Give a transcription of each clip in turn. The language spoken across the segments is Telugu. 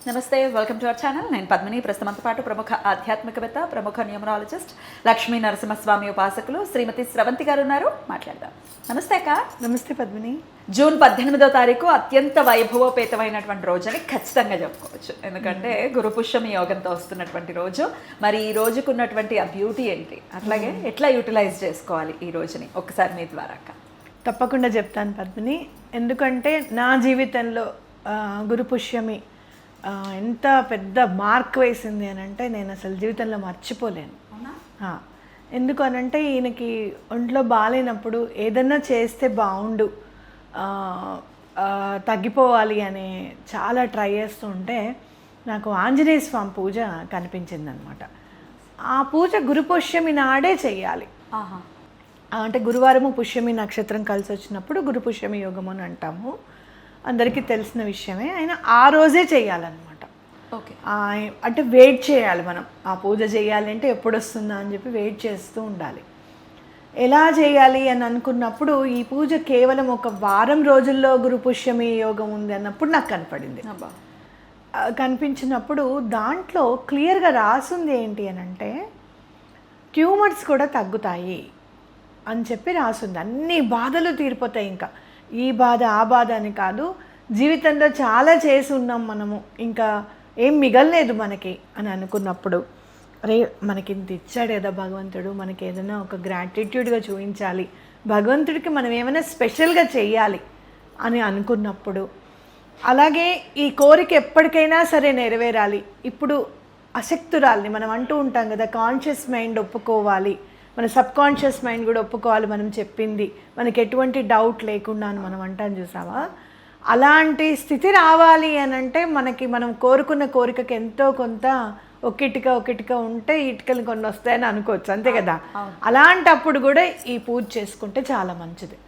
నమస్తే, వెల్కమ్ టు అవర్ ఛానల్. నేను పద్మిని. ప్రస్తుతంతో పాటు ప్రముఖ ఆధ్యాత్మికవేత్త, ప్రముఖ న్యూమరాలజిస్ట్, లక్ష్మీ నరసింహస్వామి ఉపాసకులు శ్రీమతి స్రవంతి గారు ఉన్నారు. మాట్లాడదాం. నమస్తే అక్క. నమస్తే పద్మిని. జూన్ 18వ తారీఖు అత్యంత వైభవోపేతమైనటువంటి రోజుని ఖచ్చితంగా చెప్పుకోవచ్చు. ఎందుకంటే గురు పుష్యమి యోగంతో వస్తున్నటువంటి రోజు. మరి ఈ రోజుకు ఉన్నటువంటి ఆ బ్యూటీ ఏంటి, అట్లాగే ఎట్లా యూటిలైజ్ చేసుకోవాలి ఈ రోజుని, ఒకసారి మీ ద్వారా అక్క. తప్పకుండా చెప్తాను పద్మిని. ఎందుకంటే నా జీవితంలో గురు పుష్యమి ఎంత పెద్ద మార్క్ వేసింది అని అంటే నేను అసలు జీవితంలో మర్చిపోలేను. ఎందుకు అనంటే ఈయనకి ఒంట్లో బాగాలేనప్పుడు ఏదన్నా చేస్తే బాగుండు, తగ్గిపోవాలి అని చాలా ట్రై చేస్తూ ఉంటే నాకు ఆంజనేయ స్వామి పూజ కనిపించింది అనమాట. ఆ పూజ గురు పుష్యమి నాడే చెయ్యాలి. అంటే గురువారము పుష్యమి నక్షత్రం కలిసి వచ్చినప్పుడు గురు పుష్యమి యోగం అని అంటాము. అందరికీ తెలిసిన విషయమే. అయినా ఆ రోజే చేయాలన్నమాట. ఓకే. అంటే వెయిట్ చేయాలి మనం. ఆ పూజ చేయాలి అంటే ఎప్పుడు వస్తుందా అని చెప్పి వెయిట్ చేస్తూ ఉండాలి. ఎలా చేయాలి అని అనుకున్నప్పుడు ఈ పూజ కేవలం ఒక వారం రోజుల్లో గురు పుష్యమి యోగం ఉంది అన్నప్పుడు నాకు కనపడింది. కనిపించినప్పుడు దాంట్లో క్లియర్గా రాసింది ఏంటి అని అంటే ట్యూమర్స్ కూడా తగ్గుతాయి అని చెప్పి రాసింది. అన్ని బాధలు తీరిపోతాయి. ఇంకా ఈ బాధ ఆ బాధ అని కాదు, జీవితంలో చాలా చేసి ఉన్నాం మనము, ఇంకా ఏం మిగలలేదు మనకి అని అనుకున్నప్పుడు, అరే మనకి ఇంత ఇచ్చాడు కదా భగవంతుడు, మనకి ఏదైనా ఒక గ్రాటిట్యూడ్గా చూపించాలి, భగవంతుడికి మనం ఏమైనా స్పెషల్గా చెయ్యాలి అని అనుకున్నప్పుడు, అలాగే ఈ కోరిక ఎప్పటికైనా సరే నెరవేరాలి. ఇప్పుడు అశక్తురాల్ని మనం అంటూ ఉంటాం కదా, కాన్షియస్ మైండ్ ఒప్పుకోవాలి, మన సబ్ కాన్షియస్ మైండ్ కూడా ఒప్పుకోవాలి మనం చెప్పింది, మనకి ఎటువంటి డౌట్ లేకుండా అని మనం అంటాం చూసావా. అలాంటి స్థితి రావాలి అని అంటే మనం కోరుకున్న కోరికకి ఎంతో కొంత ఒక్కిటిక ఉంటే ఇటుకలు కొన్ని వస్తాయని అనుకోవచ్చు, అంతే కదా. అలాంటప్పుడు కూడా ఈ పూజ చేసుకుంటే చాలా మంచిది.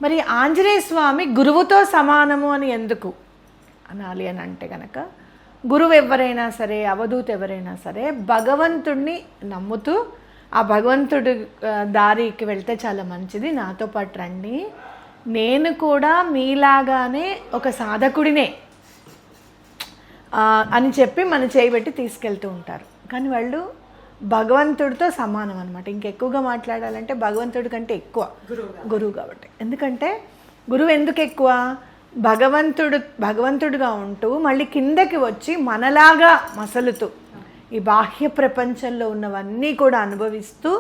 మరి ఆంజనేయ స్వామి గురువుతో సమానము అని ఎందుకు అనాలి అని అంటే కనుక, గురువు ఎవరైనా సరే, అవధూత ఎవరైనా సరే భగవంతుడిని నమ్ముతూ ఆ భగవంతుడి దారికి వెళ్తే చాలా మంచిది, నాతో పాటు రండి, నేను కూడా మీలాగానే ఒక సాధకుడినే అని చెప్పి మన చేయబెట్టి తీసుకెళ్తూ ఉంటారు. కానీ వాళ్ళు భగవంతుడితో సమానం అనమాట. ఇంకెక్కువగా మాట్లాడాలంటే భగవంతుడి కంటే ఎక్కువ గురువు కాబట్టి. ఎందుకంటే గురువు ఎందుకు ఎక్కువ, భగవంతుడుగా ఉంటూ మళ్ళీ కిందకి వచ్చి మనలాగా మసలుతూ ఈ బాహ్య ప్రపంచంలో ఉన్నవన్నీ కూడా అనుభవిస్తూ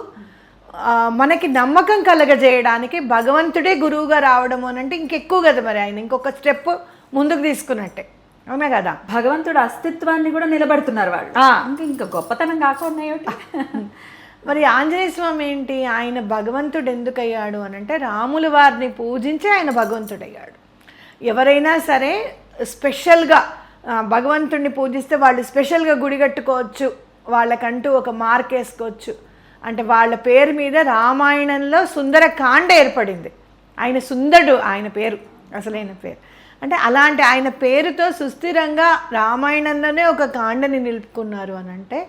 మనకి నమ్మకం కలగజేయడానికి భగవంతుడే గురువుగా రావడం అని అంటే ఇంకెక్కువ కదా. మరి ఆయన ఇంకొక స్టెప్ ముందుకు తీసుకున్నట్టే, అవునా కదా. భగవంతుడు అస్తిత్వాన్ని కూడా నిలబెడుతున్నారు వాళ్ళు. ఇంకా గొప్పతనం కాకుండా మరి ఆంజనేయ స్వామి ఏంటి, ఆయన భగవంతుడు ఎందుకు అయ్యాడు అని అంటే రాముల వారిని పూజించి ఆయన భగవంతుడయ్యాడు. ఎవరైనా సరే స్పెషల్గా భగవంతుడిని పూజిస్తే వాళ్ళు స్పెషల్గా గుడి కట్టుకోవచ్చు, వాళ్ళకంటూ ఒక మార్క్ వేసుకోవచ్చు. అంటే వాళ్ళ పేరు మీద రామాయణంలో సుందరకాండ ఏర్పడింది. ఆయన సుందరుడు, ఆయన పేరు అసలైన పేరు. అంటే అలాంటి ఆయన పేరుతో సుస్థిరంగా రామాయణంలోనే ఒక కాండని నిలుపుకున్నారు అని అంటే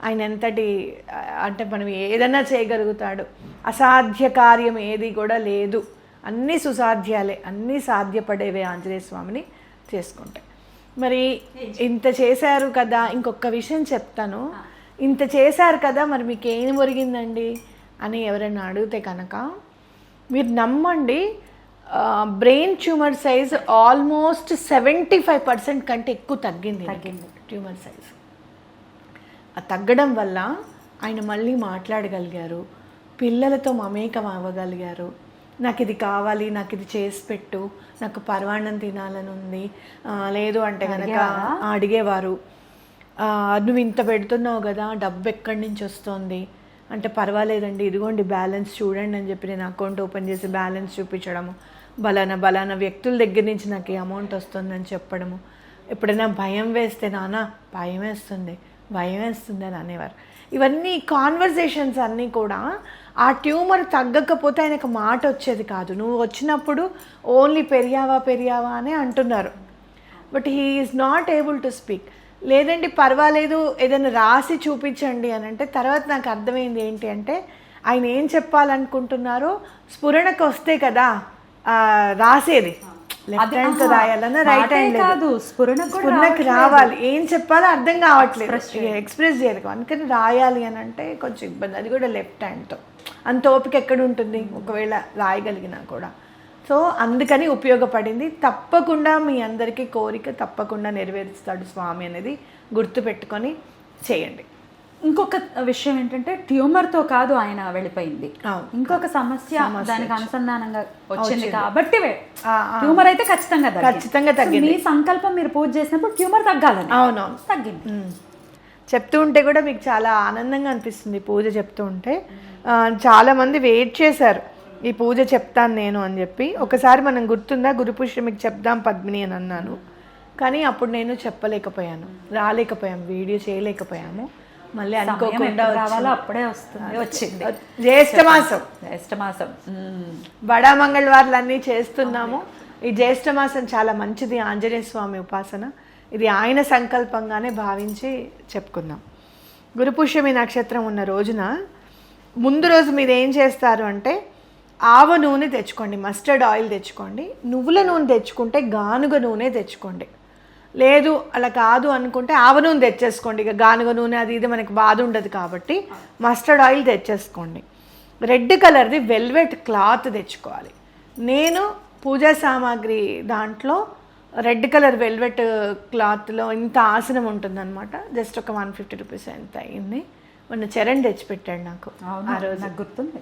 ఆయన ఎంతటి, అంటే మనం ఏదైనా చేయగలుగుతాడు, అసాధ్య కార్యం ఏది కూడా లేదు, అన్నీ సుసాధ్యాలే, అన్నీ సాధ్యపడేవే ఆంజనేయ స్వామిని చేసుకుంటాయి. మరి ఇంత చేశారు కదా, ఇంకొక విషయం చెప్తాను, ఇంత చేశారు కదా మరి మీకు ఏం ఒరిగిందండి అని ఎవరైనా అడిగితే కనుక మీరు నమ్మండి, బ్రెయిన్ ట్యూమర్ సైజ్ ఆల్మోస్ట్ 75% కంటే ఎక్కువ తగ్గింది ట్యూమర్ సైజ్. ఆ తగ్గడం వల్ల ఆయన మళ్ళీ మాట్లాడగలిగారు, పిల్లలతో మమేకం అవ్వగలిగారు. నాకు ఇది కావాలి, నాకు ఇది చేసి పెట్టు, నాకు పరవాన్నం తినాలని ఉంది, లేదు అంటే కనుక అడిగేవారు. నువ్వు ఇంత పెడుతున్నావు కదా, డబ్బు ఎక్కడి నుంచి వస్తుంది అంటే పర్వాలేదండి, ఇదిగోండి బ్యాలెన్స్ చూడండి అని చెప్పి నేను అకౌంట్ ఓపెన్ చేసి బ్యాలెన్స్ చూపించడము, బలానా వ్యక్తుల దగ్గర నుంచి నాకు ఈ అమౌంట్ వస్తుందని చెప్పడము. ఎప్పుడైనా భయం వేస్తే నాన్న భయం వేస్తుంది అని అనేవారు. ఇవన్నీ కాన్వర్జేషన్స్ అన్నీ కూడా ఆ ట్యూమర్ తగ్గకపోతే ఆయనకు మాట వచ్చేది కాదు. నువ్వు వచ్చినప్పుడు ఓన్లీ పెరియావా అనే అంటున్నారు, but he is not able to speak. లేదండి పర్వాలేదు, ఏదైనా రాసి చూపించండి అని అంటే తర్వాత నాకు అర్థమైంది ఏంటి అంటే ఆయన ఏం చెప్పాలనుకుంటున్నారో స్ఫురణకు వస్తే కదా రాసేది. లెఫ్ట్ హ్యాండ్ తో రాయాలన్నా రైట్ హ్యాండ్ కాదు, స్ఫురణకు స్ఫురణకు రావాలి, ఏం చెప్పాలో అర్థం కావట్లేదు, ఎక్స్ప్రెస్ చేయాలి. అందుకని రాయాలి అని అంటే కొంచెం ఇబ్బంది, అది కూడా లెఫ్ట్ హ్యాండ్తో. అంత ఓపిక ఎక్కడ ఉంటుంది ఒకవేళ రాయగలిగినా కూడా. సో అందుకని ఉపయోగపడింది. తప్పకుండా మీ అందరికీ కోరిక తప్పకుండా నెరవేరుస్తాడు స్వామి అనేది గుర్తుపెట్టుకొని చేయండి. ఇంకొక విషయం ఏంటంటే ట్యూమర్తో కాదు ఆయన వెళ్ళిపోయింది, ఇంకొక సమస్య దానికి అనుసంధానంగా వచ్చింది కాబట్టి ట్యూమర్ అయితే ఖచ్చితంగా తగ్గింది. మీ సంకల్పం మీరు పూజ చేసినప్పుడు ట్యూమర్ తగ్గాలని. అవునవును, తగ్గింది. చెప్తూ ఉంటే కూడా మీకు చాలా ఆనందంగా అనిపిస్తుంది పూజ చెప్తూ ఉంటే. చాలామంది వెయిట్ చేశారు ఈ పూజ చెప్తాను నేను అని చెప్పి. ఒకసారి మనం గుర్తుందా, గురుపుష్యమికి చెప్దాం పద్మిని అని అన్నాను, కానీ అప్పుడు నేను చెప్పలేకపోయాను, రాలేకపోయాము, వీడియో చేయలేకపోయాము. మళ్ళీ అనుకోకుండా అప్పుడే వచ్చింది జ్యేష్ఠమాసం బడా మంగళవారాలు అన్నీ చేస్తున్నాము. ఈ జ్యేష్ఠమాసం చాలా మంచిది, ఆంజనేయ స్వామి ఉపాసన. ఇది ఆయన సంకల్పంగానే భావించి చెప్పుకుందాం. గురుపుష్యమి నక్షత్రం ఉన్న రోజున ముందు రోజు మీరు ఏం చేస్తారు అంటే ఆవ నూనె తెచ్చుకోండి, మస్టర్డ్ ఆయిల్ తెచ్చుకోండి. నువ్వుల నూనె తెచ్చుకుంటే గానుగ నూనె తెచ్చుకోండి. లేదు అలా కాదు అనుకుంటే ఆవ నూనె తెచ్చేసుకోండి. ఇక గానుగ నూనె అది ఇది మనకి బాధ ఉండదు కాబట్టి మస్టర్డ్ ఆయిల్ తెచ్చేసుకోండి. రెడ్ కలర్ది వెల్వెట్ క్లాత్ తెచ్చుకోవాలి. నేను పూజా సామాగ్రి దాంట్లో రెడ్ కలర్ వెల్వెట్ క్లాత్లో ఇంత ఆసనం ఉంటుందన్నమాట. జస్ట్ ఒక 150 రూపీస్ ఎంత అయింది. మొన్న చరణ్ తెచ్చిపెట్టాడు నాకు, ఆ రోజు నాకు గుర్తుంది.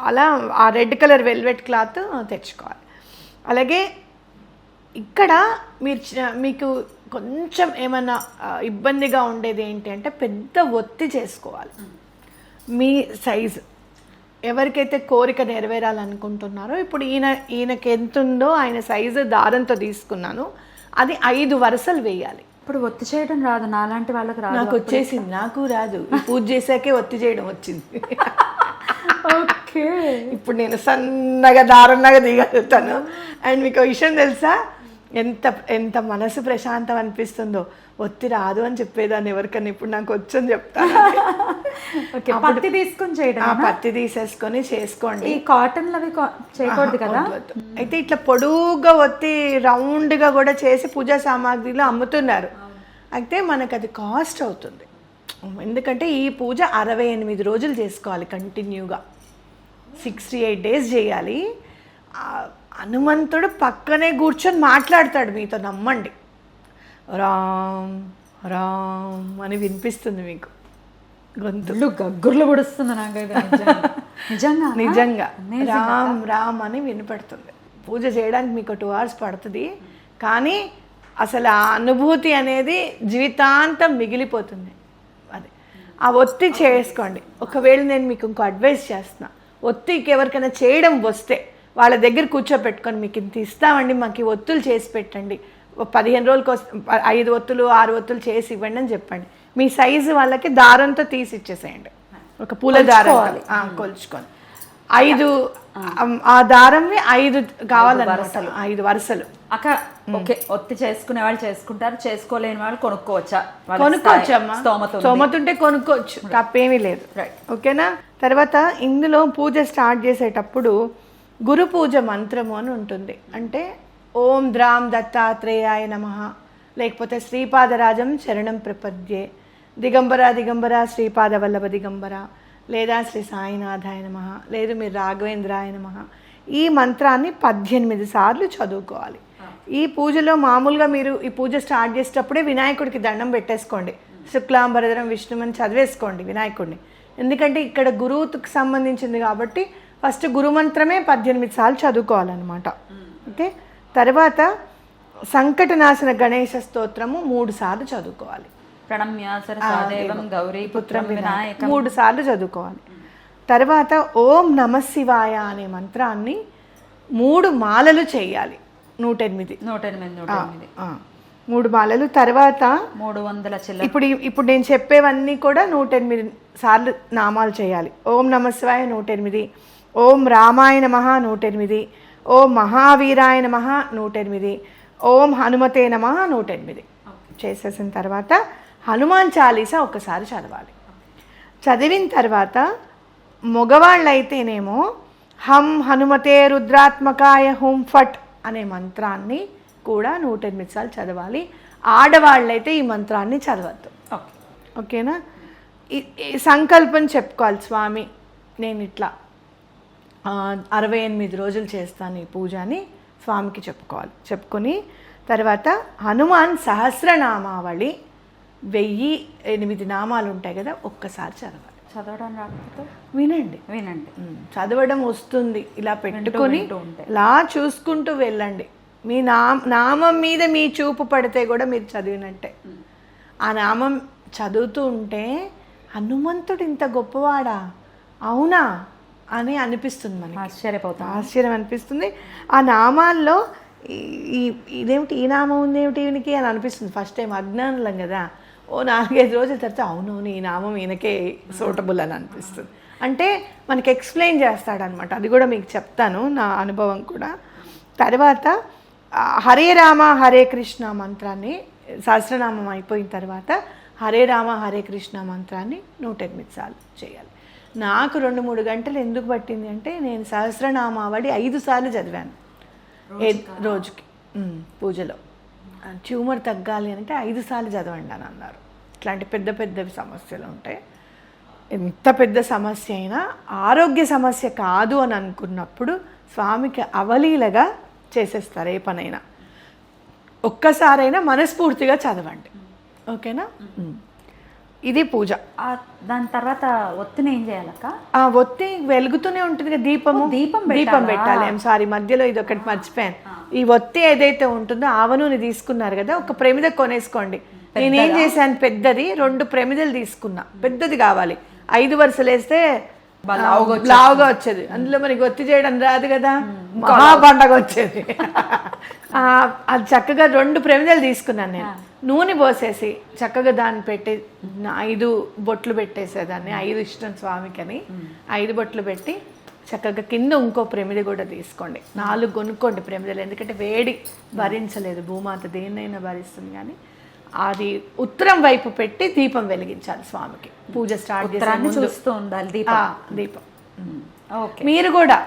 అలా ఆ రెడ్ కలర్ వెల్వెట్ క్లాత్ తెచ్చుకోవాలి. అలాగే ఇక్కడ మీకు కొంచెం ఏమన్నా ఇబ్బందిగా ఉండేది ఏంటి అంటే పెద్ద ఒత్తి చేసుకోవాలి. మీ సైజు ఎవరికైతే కోరిక నెరవేరాలనుకుంటున్నారో, ఇప్పుడు ఈయనకి ఎంత ఉందో ఆయన సైజు దారంతో తీసుకున్నాను, అది 5 వరుసలు వేయాలి. ఇప్పుడు ఒత్తి చేయడం రాదు, నాలాంటి వాళ్ళకి రాదు. నాకు వచ్చేసింది, నాకు రాదు. పూజ చేశాకే ఒత్తి చేయడం వచ్చింది. ఓకే, ఇప్పుడు నేను సన్నగా దారుణంగా దిగలుగుతాను. అండ్ మీకు విషయం తెలుసా, ఎంత ఎంత మనసు ప్రశాంతం అనిపిస్తుందో. ఒత్తి రాదు అని చెప్పేదాన్ని ఎవరికన్నా, ఇప్పుడు నాకు వచ్చని చెప్తాను. పత్తి తీసుకొని చేయడం, పత్తి తీసేసుకొని చేసుకోండి. ఈ కాటన్లు అవి చేయకూడదు కదా. అయితే ఇట్లా పొడువుగా ఒత్తి రౌండ్గా కూడా చేసి పూజా సామాగ్రిలో అమ్ముతున్నారు. అయితే మనకు అది కాస్ట్ అవుతుంది. ఎందుకంటే ఈ పూజ 68 రోజులు చేసుకోవాలి కంటిన్యూగా, 68 డేస్ చేయాలి. హనుమంతుడు పక్కనే కూర్చొని మాట్లాడతాడు మీతో, నమ్మండి. రామ్ రామ్ అని వినిపిస్తుంది మీకు, గొంతులు గగ్గుర్లు పొడుస్తుంది నాకు. నిజంగా రామ్ రామ్ అని వినపడుతుంది. పూజ చేయడానికి మీకు 2 hours పడుతుంది, కానీ అసలు ఆ అనుభూతి అనేది జీవితాంతం మిగిలిపోతుంది. అది ఆ ఒత్తి చేసుకోండి. ఒకవేళ నేను మీకు ఇంకో అడ్వైస్ చేస్తున్నా, ఒత్తికి ఎవరికైనా చేయడం వస్తే వాళ్ళ దగ్గర కూర్చోపెట్టుకొని మీకు ఇంత ఇస్తామండి, మాకు ఈ ఒత్తులు చేసి పెట్టండి, 15 రోజులకు 5 ఒత్తులు 6 ఒత్తులు చేసి ఇవ్వండి అని చెప్పండి. మీ సైజు వాళ్ళకి దారంతో తీసి ఇచ్చేసేయండి, ఒక పూల దారం కొలుచుకొని. 5 ఆ దారంవి 5 కావాలన్నమాట, 5 వరుసలు. అక్క ఓకే, ఒత్తి చేసుకునే వాళ్ళు చేసుకుంటారు, చేసుకోలేని వాళ్ళు కొనుక్కోవచ్చమ్మా. స్తోమత ఉంటే కొనుక్కోవచ్చు, తప్పేమీ లేదు. ఓకేనా. తర్వాత ఇందులో పూజ స్టార్ట్ చేసేటప్పుడు గురు పూజ మంత్రము అని ఉంటుంది. అంటే ఓం ద్రాం దత్తాత్రేయాయ నమః, లేకపోతే శ్రీపాదరాజం శరణం ప్రపద్యే, దిగంబర దిగంబర శ్రీపాద వల్లభ దిగంబర, లేదా శ్రీ సాయినాథాయ నమః, లేదు మీరు రాఘవేంద్రాయ నమః. ఈ మంత్రాన్ని 18 సార్లు చదువుకోవాలి. ఈ పూజలో మామూలుగా మీరు ఈ పూజ స్టార్ట్ చేసేటప్పుడే వినాయకుడికి దండం పెట్టేసుకోండి, శుక్లాంబరధరం విష్ణుమని చదివేసుకోండి వినాయకుడిని. ఎందుకంటే ఇక్కడ గురువుకి సంబంధించింది కాబట్టి ఫస్ట్ గురుమంత్రమే 18 సార్లు చదువుకోవాలన్నమాట. ఓకే. తర్వాత సంకటనాశన గణేశ స్తోత్రము 3 సార్లు చదువుకోవాలి. 3 సార్లు చదువుకోవాలి. తర్వాత ఓం నమ శివాయ అనే మంత్రాన్ని 3 మాలలు చేయాలి. 108 3 మాలలు. తర్వాత 300 చిల్ల. ఇప్పుడు నేను చెప్పేవన్నీ కూడా 108 సార్లు నామాలు చేయాలి. ఓం నమ శివాయ 108, ఓం రామాయ నమః 108, ఓం మహావీరాయ నమః 108, ఓం హనుమతే నమః 108 చేసేసిన తర్వాత హనుమాన్ చాలీసా ఒకసారి చదవాలి. చదివిన తర్వాత మగవాళ్ళైతేనేమో హం హనుమతే రుద్రాత్మకాయ హుం ఫట్ అనే మంత్రాన్ని కూడా 108 సార్లు చదవాలి. ఆడవాళ్ళైతే ఈ మంత్రాన్ని చదవద్దు. ఓకే. ఓకేనా? ఈ సంకల్పం చెప్పుకోవాలి, స్వామి నేను ఇట్లా 68 రోజులు చేస్తాను ఈ పూజ అని స్వామికి చెప్పుకోవాలి. చెప్పుకొని తర్వాత హనుమాన్ సహస్రనామావళి 1008 నామాలు ఉంటాయి కదా, ఒక్కసారి చదవాలి. చదవడం రాకపోతే వినండి. చదవడం వస్తుంది, ఇలా పెట్టుకొని ఇలా చూసుకుంటూ వెళ్ళండి. మీ నామం మీద మీ చూపు పడితే కూడా మీరు చదివినట్టే. ఆ నామం చదువుతూ ఉంటే హనుమంతుడు ఇంత గొప్పవాడా, అవునా అని అనిపిస్తుంది మనకి. ఆశ్చర్యం అనిపిస్తుంది. ఆ నామాల్లో ఇదేమిటి, ఈ నామం ఉంది ఏమిటి ఈయనకి అని అనిపిస్తుంది. ఫస్ట్ టైం అజ్ఞానులం కదా, ఓ 4-5 రోజుల తర్వాత అవునవును ఈ నామం ఈయనకే సూటబుల్ అని అనిపిస్తుంది. అంటే మనకి ఎక్స్ప్లెయిన్ చేస్తాడనమాట. అది కూడా మీకు చెప్తాను, నా అనుభవం కూడా. తర్వాత హరే రామ హరే కృష్ణ మంత్రాన్ని, సహస్రనామం అయిపోయిన తర్వాత హరే రామ హరే కృష్ణ మంత్రాన్ని 108 సార్లు చేయాలి. నాకు 2-3 గంటలు ఎందుకు పట్టింది అంటే, నేను సహస్రనామావళి 5 సార్లు చదివాను రోజుకి పూజలో. ట్యూమర్ తగ్గాలి అంటే 5 సార్లు చదవండి అని అన్నారు. ఇట్లాంటి పెద్ద పెద్ద సమస్యలు ఉంటాయి. ఎంత పెద్ద సమస్య అయినా ఆరోగ్య సమస్య కాదు అని అనుకున్నప్పుడు స్వామికి అవలీలగా చేసేస్తారు ఏ పనైనా. ఒక్కసారైనా మనస్ఫూర్తిగా చదవండి. ఓకేనా? ఇది పూజ. దాని తర్వాత ఒత్తిని ఏం చేయాలక్క? ఆ ఒత్తి వెలుగుతూనే ఉంటుంది కదా, దీపం పెట్టాలి. సారీ, మధ్యలో ఇది ఒకటి మర్చిపోయాను. ఈ ఒత్తి ఏదైతే ఉంటుందో ఆవనూని తీసుకున్నారు కదా, ఒక ప్రమిద కొనేసుకోండి. నేనేం చేశాను, పెద్దది 2 ప్రమిదలు తీసుకున్నా. పెద్దది కావాలి, 5 వరుసలు వేస్తే లావుగా వచ్చేది. అందులో మనకి ఒత్తి చేయడం రాదు కదా, మహా పండగ వచ్చేది. అది చక్కగా 2 ప్రమిదలు తీసుకున్నాను నేను. నూనె పోసేసి చక్కగా దాన్ని పెట్టి 5 బొట్లు పెట్టేసేదాన్ని. 5 ఇష్టం స్వామికి అని 5 బొట్లు పెట్టి చక్కగా కింద ఇంకో ప్రమిద కూడా తీసుకోండి. 4 కొనుక్కోండి ప్రమిదలు, ఎందుకంటే వేడి భరించలేదు భూమాత, దేన్నైనా భరిస్తుంది. కానీ అది ఉత్తరం వైపు పెట్టి దీపం వెలిగించాలి స్వామికి. పూజ స్టార్ట్ చేసి చూస్తూ ఉండాలి దీపం. మీరు కూడా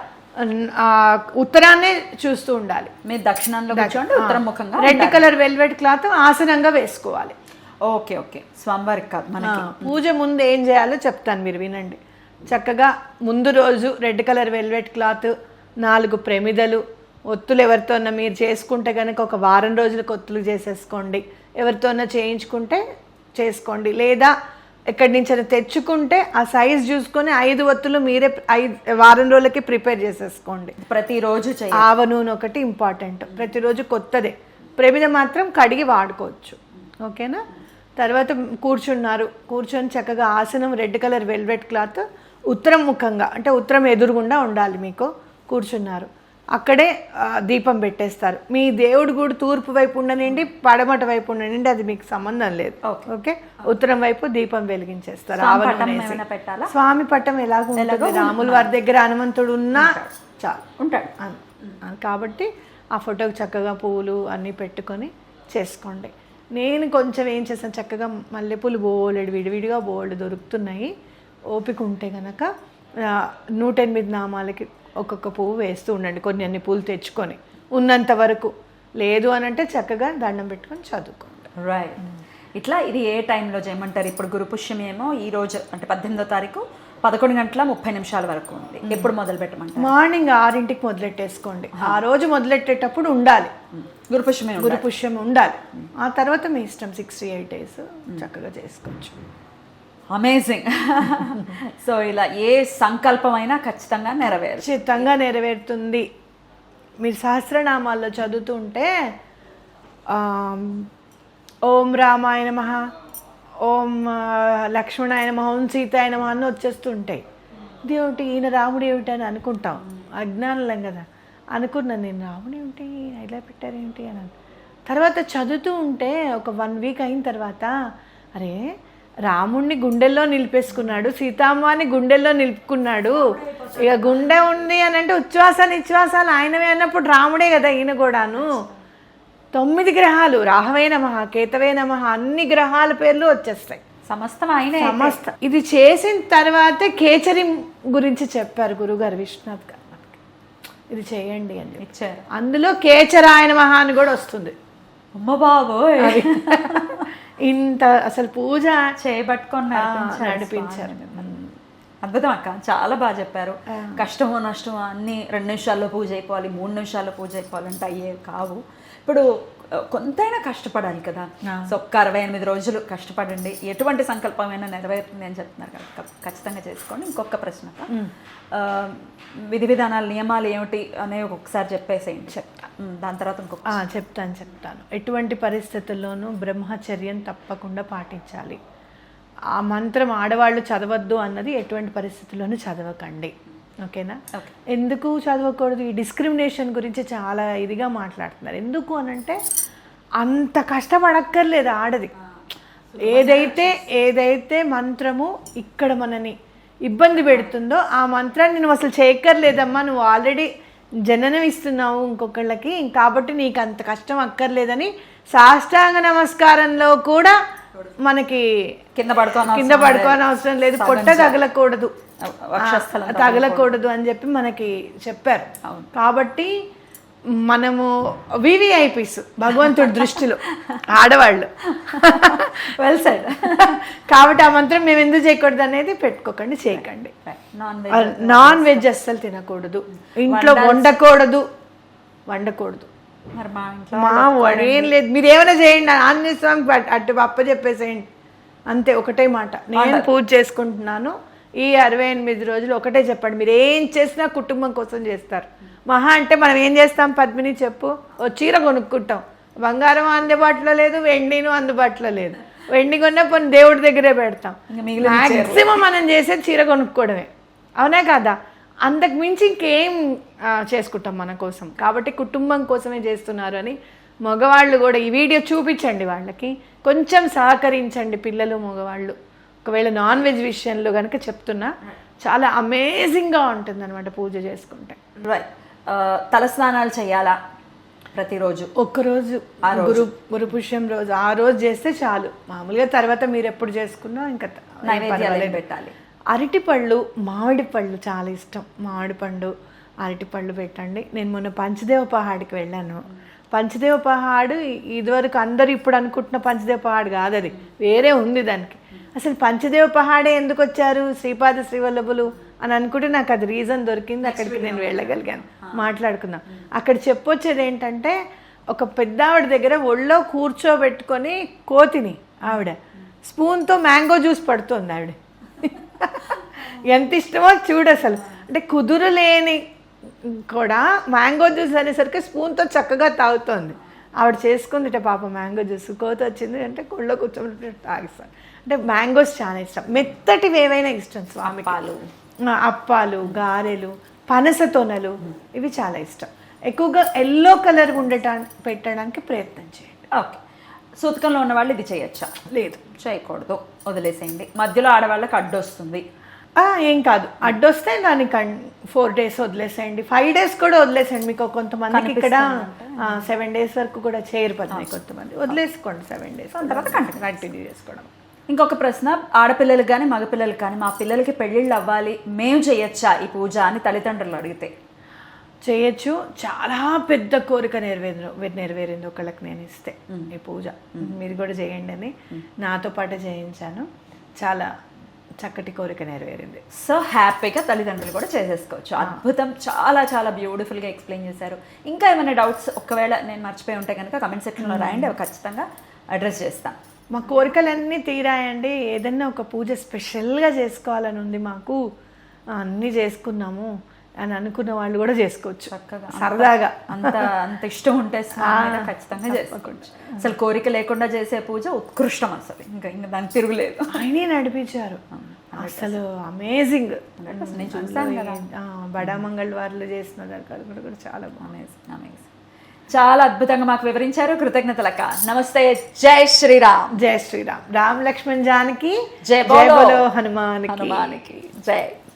ఉత్తరాన్నే చూస్తూ ఉండాలి. మీరు దక్షిణంలో కూర్చోండి, ఉత్తరం ముఖంగా. రెడ్ కలర్ వెల్వెట్ క్లాత్ ఆసనంగా వేసుకోవాలి. ఓకే. స్వామివారికి కాదు, మనకి. పూజ ముందు ఏం చేయాలో చెప్తాను, మీరు వినండి. చక్కగా ముందు రోజు రెడ్ కలర్ వెల్వెట్ క్లాత్, 4 ప్రమిదలు, ఒత్తులు ఎవరితోన్నా మీరు చేసుకుంటే కనుక ఒక వారం రోజులకు ఒత్తులు చేసేసుకోండి. ఎవరితోన్నా చేయించుకుంటే చేసుకోండి, లేదా ఎక్కడి నుంచి తెచ్చుకుంటే ఆ సైజ్ చూసుకొని 5 ఒత్తులు మీరే 5 వారం రోజులకి ప్రిపేర్ చేసేసుకోండి. ప్రతిరోజు ఆవ నూనె ఒకటి ఇంపార్టెంట్, ప్రతిరోజు కొత్తదే. ప్రమిద మాత్రం కడిగి వాడుకోవచ్చు. ఓకేనా? తర్వాత కూర్చొని చక్కగా ఆసనం రెడ్ కలర్ వెల్వెట్ క్లాత్, ఉత్తరం ముఖంగా అంటే ఉత్తరం ఎదురుగుండా ఉండాలి మీకు. కూర్చున్నారు, అక్కడే దీపం పెట్టేస్తారు. మీ దేవుడి గుడి తూర్పు వైపు ఉండనండి, పడమట వైపు ఉండనండి, అది మీకు సంబంధం లేదు. ఓకే, ఉత్తరం వైపు దీపం వెలిగించేస్తారు. స్వామి పట్టం ఎలాగో ఉంటుంది, రాముల వారి దగ్గర హనుమంతుడు ఉన్నా చాలు ఉంటాడు కాబట్టి ఆ ఫోటోకి చక్కగా పువ్వులు అన్నీ పెట్టుకొని చేసుకోండి. నేను కొంచెం ఏం చేస్తాను, చక్కగా మల్లెపూలు బోలెడు విడివిడిగా బోల్డ్ దొరుకుతున్నాయి. ఓపిక ఉంటే కనుక 108 నామాలకి ఒక్కొక్క పువ్వు వేస్తూ ఉండండి. అన్ని పూలు తెచ్చుకొని ఉన్నంత వరకు. లేదు అని అంటే చక్కగా దండం పెట్టుకొని చదువుకోండి. రైట్. ఇట్లా ఇది ఏ టైంలో చేయమంటారు? ఇప్పుడు గురుపుష్యమి ఏమో ఈ రోజు అంటే 18వ తారీఖు 11:30 వరకు ఉంది. ఎప్పుడు మొదలు పెట్టమంటారు? మార్నింగ్ 6ంటికి మొదలెట్టేసుకోండి. ఆ రోజు మొదలెట్టేటప్పుడు ఉండాలి గురుపుష్యమి ఉండాలి. ఆ తర్వాత మీ ఇష్టం, 68 days చక్కగా చేసుకోవచ్చు. అమేజింగ్. సో ఇలా ఏ సంకల్పమైనా ఖచ్చితంగా నెరవేరుతుంది. మీరు సహస్రనామాల్లో చదువుతూ ఉంటే ఓం రామాయ నమః, ఓం లక్ష్మణాయ నమః, ఓం సీతాయ నమః అని వచ్చేస్తుంటాయి. ఇదేమిటి ఈయన రాముడు ఏమిటి అని అనుకుంటాం, అజ్ఞానులం కదా. అనుకున్నాను నేను, రాముడు ఏమిటి ఇలా పెట్టారేంటి అని. తర్వాత చదువుతూ ఉంటే ఒక 1 week అయిన తర్వాత, అరే రాముణ్ణి గుండెల్లో నిలిపేసుకున్నాడు, సీతమ్మని గుండెల్లో నిలుపుకున్నాడు, ఇక గుండె ఉంది అని అంటే నిశ్వాసాలు ఆయనవే అన్నప్పుడు రాముడే కదా ఈయన కూడాను. 9 గ్రహాలు, రాహవే నమః, కేతవే నమః, అన్ని గ్రహాల పేర్లు వచ్చేస్తాయి. సమస్తం ఆయనే. ఇది చేసిన తర్వాత కేచరి గురించి చెప్పారు గురుగారు విశ్వనాథ్ గారు. ఇది చేయండి అని చెప్పి ఇచ్చారు. అందులో కేచరాయన మహా అని కూడా వస్తుంది. అమ్మ బాబోయ్, ఇంత అసలు పూజ చేయబట్టుకొని నడిపించారు. అద్భుతం అక్క, చాలా బాగా చెప్పారు. కష్టమో నష్టమో అన్ని 2 నిమిషాల్లో పూజ అయిపోవాలి, 3 నిమిషాల్లో పూజ అయిపోవాలంటే అయ్యే కావు. ఇప్పుడు కొంతైనా కష్టపడాలి కదా. సో ఒక్క 68 రోజులు కష్టపడండి, ఎటువంటి సంకల్పమైనా నెరవేరుతుంది అని చెప్తున్నారు కదా, ఖచ్చితంగా చేసుకోండి. ఇంకొక ప్రశ్న, విధి విధానాలు నియమాలు ఏమిటి అనేవి ఒక్కొక్కసారి చెప్పేసేయండి. దాని తర్వాత ఇంకొక చెప్తాను. ఎటువంటి పరిస్థితుల్లోనూ బ్రహ్మచర్యం తప్పకుండా పాటించాలి. ఆ మంత్రం ఆడవాళ్ళు చదవద్దు అన్నది ఎటువంటి పరిస్థితుల్లోనూ చదవకండి. ఓకేనా? ఎందుకు చదవకూడదు? ఈ డిస్క్రిమినేషన్ గురించి చాలా ఇదిగా మాట్లాడుతున్నారు. ఎందుకు అనంటే అంత కష్టపడక్కర్లేదు ఆడది. ఏదైతే మంత్రము ఇక్కడ మనని ఇబ్బంది పెడుతుందో ఆ మంత్రాన్ని నువ్వు అసలు చేయక్కర్లేదమ్మా, నువ్వు ఆల్రెడీ జననం ఇస్తున్నావు ఇంకొకళ్ళకి, కాబట్టి నీకు అంత కష్టం అక్కర్లేదని సాష్టాంగ నమస్కారంలో కూడా మనకి కింద పడుకోని అవసరం లేదు, పొట్ట తగలకూడదు అని చెప్పి మనకి చెప్పారు. కాబట్టి మనము వివిఐపీస్ భగవంతుడి దృష్టిలో ఆడవాళ్ళు. Well side. కాబట్టి ఆ మంత్రం మేము ఎందుకు చేయకూడదు అనేది పెట్టుకోకండి, చేయకండి. నాన్ వెజ్ అస్సలు తినకూడదు, ఇంట్లో వండకూడదు. మా ఏం లేదు, మీరు ఏమైనా చేయండి, ఆంజనేయ స్వామికి అటు అప్ప చెప్పేసేయండి అంతే. ఒకటే మాట, నేను పూజ చేసుకుంటున్నాను ఈ 68 రోజులు, ఒకటే చెప్పండి. మీరు ఏం చేసినా కుటుంబం కోసం చేస్తారు. మహా అంటే మనం ఏం చేస్తాం పద్మిని చెప్పు? ఓ చీర కొనుక్కుంటాం, బంగారం అందుబాటులో లేదు, వెండిను అందుబాటులో లేదు. వెండి కొన్న పోనీ దేవుడి దగ్గరే పెడతాం. మ్యాక్సిమం మనం చేసేది చీర కొనుక్కోవడమే, అవునా కదా? అంతకు మించి ఇంకేం చేసుకుంటాం మన కోసం. కాబట్టి కుటుంబం కోసమే చేస్తున్నారు అని మగవాళ్ళు కూడా ఈ వీడియో చూపించండి, వాళ్ళకి కొంచెం సహకరించండి. పిల్లలు మగవాళ్ళు ఒకవేళ నాన్ వెజ్ విషయంలో కనుక చెప్తున్నా, చాలా అమేజింగ్గా ఉంటుంది అనమాట పూజ చేసుకుంటే. తలస్నానాలు చేయాలా ప్రతిరోజు? ఒక్కరోజు గురు పుష్యం రోజు, ఆ రోజు చేస్తే చాలు. మామూలుగా తర్వాత మీరు ఎప్పుడు చేసుకున్నా ఇంకా నైవేద్యాలు పెట్టాలి. అరటిపళ్ళు, మామిడి పళ్ళు చాలా ఇష్టం. మామిడి పండు, అరటిపళ్ళు పెట్టండి. నేను మొన్న పంచదేవ పహాడ్కి వెళ్ళాను. పంచదేవ పహాడ్ ఇదివరకు అందరు ఇప్పుడు అనుకుంటున్న పంచదేవ పహాడ్ కాదు, అది వేరే ఉంది. దానికి అసలు పంచదేవ పహాడే ఎందుకు వచ్చారు శ్రీపాద శ్రీవల్లభులు అని అనుకుంటే నాకు అది రీజన్ దొరికింది. అక్కడికి నేను వెళ్ళగలిగాను, మాట్లాడుకుందాం. అక్కడ చెప్పొచ్చేది ఏంటంటే, ఒక పెద్ద ఆవిడ దగ్గర ఒళ్ళో కూర్చోబెట్టుకొని కోతిని ఆవిడ స్పూన్తో మ్యాంగో జ్యూస్ పడుతుంది. ఆవిడ ఎంత ఇష్టమో చూడు అసలు. అంటే కుదురులేని కూడా మ్యాంగో జ్యూస్ అనేసరికి స్పూన్తో చక్కగా తాగుతోంది. ఆవిడ చేసుకుందిట పాప మ్యాంగో జ్యూస్. కోత వచ్చింది అంటే కొళ్ళో కూర్చోబెట్టి తాగిస్తాను. అంటే మ్యాంగోస్ చాలా ఇష్టం. మెత్తటివి ఏవైనా ఇష్టం స్వామి. అప్పాలు, గారెలు, పనస తొనలు ఇవి చాలా ఇష్టం. ఎక్కువగా ఎల్లో కలర్ పెట్టడానికి ప్రయత్నం చేయండి. ఓకే. సూతకంలో ఉన్న వాళ్ళు ఇది చేయొచ్చా? లేదు, చేయకూడదు, వదిలేసేయండి. మధ్యలో ఆడవాళ్ళకి అడ్డొస్తుంది, ఏం కాదు. అడ్డొస్తే దానికి 4 days వదిలేసేయండి, 5 days కూడా వదిలేసేయండి. మీకు కొంతమందికి ఇక్కడ 7 days వరకు కూడా చేయరుపడుతుంది. కొంతమంది వదిలేసుకోండి 7 days, తర్వాత కంటిన్యూ చేసుకోవడం. ఇంకొక ప్రశ్న, ఆడపిల్లలకు కానీ మగపిల్లలకు కానీ, మా పిల్లలకి పెళ్ళిళ్ళు అవ్వాలి, మేము చేయొచ్చా ఈ పూజ అని తల్లిదండ్రులు అడిగితే? చేయొచ్చు. చాలా పెద్ద కోరిక నెరవేరింది ఒకళ్ళకి నేను ఇస్తే ఈ పూజ. మీరు కూడా చేయండి అని నాతో పాటు చేయించాను. చాలా చక్కటి కోరిక నెరవేరింది. సో హ్యాపీగా తల్లిదండ్రులు కూడా చేసేసుకోవచ్చు. అద్భుతం, చాలా చాలా బ్యూటిఫుల్గా ఎక్స్ప్లెయిన్ చేశారు. ఇంకా ఏమైనా డౌట్స్ ఒకవేళ నేను మర్చిపోయి ఉంటే కనుక కమెంట్ సెక్షన్లో రాయండి, అవి ఖచ్చితంగా అడ్రస్ చేస్తాం. మా కోరికలన్నీ తీరాయండి. ఏదన్నా ఒక పూజ స్పెషల్గా చేసుకోవాలని ఉంది మాకు, అన్నీ చేసుకున్నాము అని అనుకున్న వాళ్ళు కూడా చేసుకోవచ్చు చక్కగా, సరదాగా. అంత ఇష్టం ఉంటే ఖచ్చితంగా చేసుకోవచ్చు. అసలు కోరిక లేకుండా చేసే పూజ ఉత్కృష్టం. అసలు ఇంకా దానికి తిరుగులేదు. ఆయనే నడిపించారు అసలు. అమేజింగ్. నేను చూసాను కదా, బడా మంగళవారులు చేసిన దాని కూడా చాలా అమేజింగ్ అమేజింగ్. చాలా అద్భుతంగా మాకు వివరించారు. కృతజ్ఞతలక్క. నమస్తే. జై శ్రీరామ్. జై శ్రీరామ్. రామ్ లక్ష్మణ్ జానకి జై బోలో హనుమానికి జై.